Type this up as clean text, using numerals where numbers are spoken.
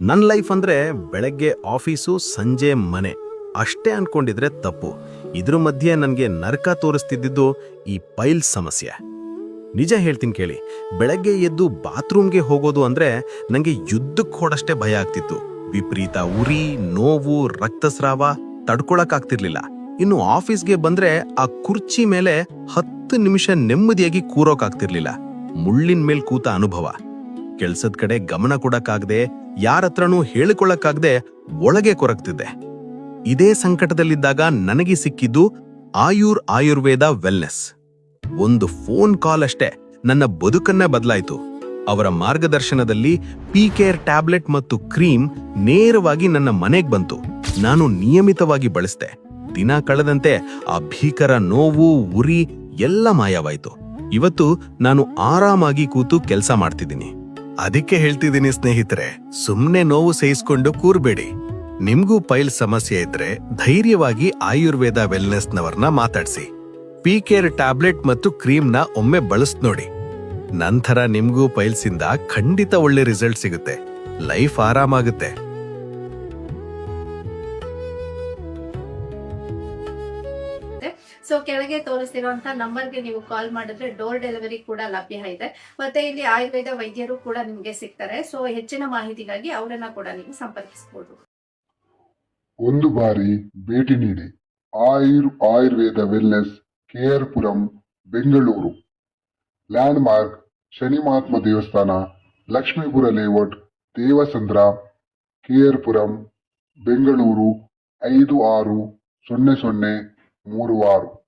ನನ್ನ ಲೈಫ್ ಅಂದ್ರೆ ಬೆಳಗ್ಗೆ ಆಫೀಸು, ಸಂಜೆ ಮನೆ ಅಷ್ಟೇ ಅನ್ಕೊಂಡಿದ್ರೆ ತಪ್ಪು. ಇದ್ರ ಮಧ್ಯೆ ನನಗೆ ನರಕ ತೋರಿಸ್ತಿದ್ದಿದ್ದು ಈ ಪೈಲ್ಸ್ ಸಮಸ್ಯೆ. ನಿಜ ಹೇಳ್ತೀನಿ ಕೇಳಿ, ಬೆಳಗ್ಗೆ ಎದ್ದು ಬಾತ್ರೂಮ್ಗೆ ಹೋಗೋದು ಅಂದ್ರೆ ನನಗೆ ಯುದ್ಧಕ್ಕೆ ಹೋಡಷ್ಟೇ ಭಯ ಆಗ್ತಿತ್ತು. ವಿಪರೀತ ಉರಿ, ನೋವು, ರಕ್ತಸ್ರಾವ ತಡ್ಕೊಳಕ್ಕಾಗ್ತಿರ್ಲಿಲ್ಲ. ಇನ್ನು ಆಫೀಸ್ಗೆ ಬಂದ್ರೆ ಆ ಕುರ್ಚಿ ಮೇಲೆ 10 ನಿಮಿಷ ನೆಮ್ಮದಿಯಾಗಿ ಕೂರೋಕಾಗ್ತಿರ್ಲಿಲ್ಲ. ಮುಳ್ಳಿನ ಮೇಲ್ ಕೂತ ಅನುಭವ. ಕೆಲ್ಸದ ಕಡೆ ಗಮನ ಕೊಡಕ್ಕಾಗದೆ, ಯಾರತ್ರನೂ ಹೇಳಿಕೊಳ್ಳಕ್ಕಾಗದೆ ಒಳಗೆ ಕೊರಗ್ತಿದ್ದೆ. ಇದೇ ಸಂಕಟದಲ್ಲಿದ್ದಾಗ ನನಗೆ ಸಿಕ್ಕಿದ್ದು ಆಯುರ್ವೇದ ವೆಲ್ನೆಸ್. ಒಂದು ಫೋನ್ ಕಾಲ್ ಅಷ್ಟೇ ನನ್ನ ಬದುಕನ್ನೇ ಬದಲಾಯಿತು. ಅವರ ಮಾರ್ಗದರ್ಶನದಲ್ಲಿ ಪಿ-ಕೇರ್ ಟ್ಯಾಬ್ಲೆಟ್ ಮತ್ತು ಕ್ರೀಮ್ ನೇರವಾಗಿ ನನ್ನ ಮನೆಗೆ ಬಂತು. ನಾನು ನಿಯಮಿತವಾಗಿ ಬಳಸಿದೆ. ದಿನ ಕಳೆದಂತೆ ಆ ಭೀಕರ ನೋವು, ಉರಿ ಎಲ್ಲ ಮಾಯವಾಯಿತು. ಇವತ್ತು ನಾನು ಆರಾಮಾಗಿ ಕೂತು ಕೆಲಸ ಮಾಡ್ತಿದ್ದೀನಿ. ಅದಕ್ಕೆ ಹೇಳ್ತಿದ್ದೀನಿ ಸ್ನೇಹಿತರೆ, ಸುಮ್ನೆ ನೋವು ಸಹಿಸ್ಕೊಂಡು ಕೂರ್ಬೇಡಿ. ನಿಮ್ಗೂ ಪೈಲ್ ಸಮಸ್ಯೆ ಇದ್ರೆ ಧೈರ್ಯವಾಗಿ ಆಯುರ್ವೇದ ವೆಲ್ನೆಸ್ನವರನ್ನ ಮಾತಾಡ್ಸಿ. ಪಿ-ಕೇರ್ ಟ್ಯಾಬ್ಲೆಟ್ ಮತ್ತು ಕ್ರೀಮ್ನ ಒಮ್ಮೆ ಬಳಸ್ ನೋಡಿ. ನಂತರ ನಿಮ್ಗೂ ಪೈಲ್ಸಿಂದ ಖಂಡಿತ ಒಳ್ಳೆ ರಿಸಲ್ಟ್ ಸಿಗುತ್ತೆ. ಲೈಫ್ ಆರಾಮಾಗುತ್ತೆ. ಸೊ ಕೆಳಗೆ ತೋರಿಸ್ತಿರುವಂತಹ ನಂಬರ್ಗೆ ನೀವು ಕಾಲ್ ಮಾಡಿದ್ರೆ ಡೋರ್ ಡೆಲಿವರಿ ಕೂಡ ಲಭ್ಯ ಇದೆ. ಮತ್ತೆ ಇಲ್ಲಿ ಆಯುರ್ವೇದ ವೈದ್ಯರು ಕೂಡ ನಿಮ್ಗೆ ಸಿಗ್ತಾರೆ. ಸೊ ಹೆಚ್ಚಿನ ಮಾಹಿತಿಗಾಗಿ ಅವರನ್ನ ಕೂಡ ನೀವು ಸಂಪರ್ಕಿಸಬಹುದು. ಒಂದು ಬಾರಿ ಭೇಟಿ ನೀಡಿ. Ayurveda wellness, KR Puram, Bengaluru. Land mark Shani Mahatma ದೇವಸ್ಥಾನ, ಲಕ್ಷ್ಮೀಪುರ ಲೇಔಟ್, ದೇವಸಂದ್ರ, KR ಪುರಂ, ಬೆಂಗಳೂರು 560036.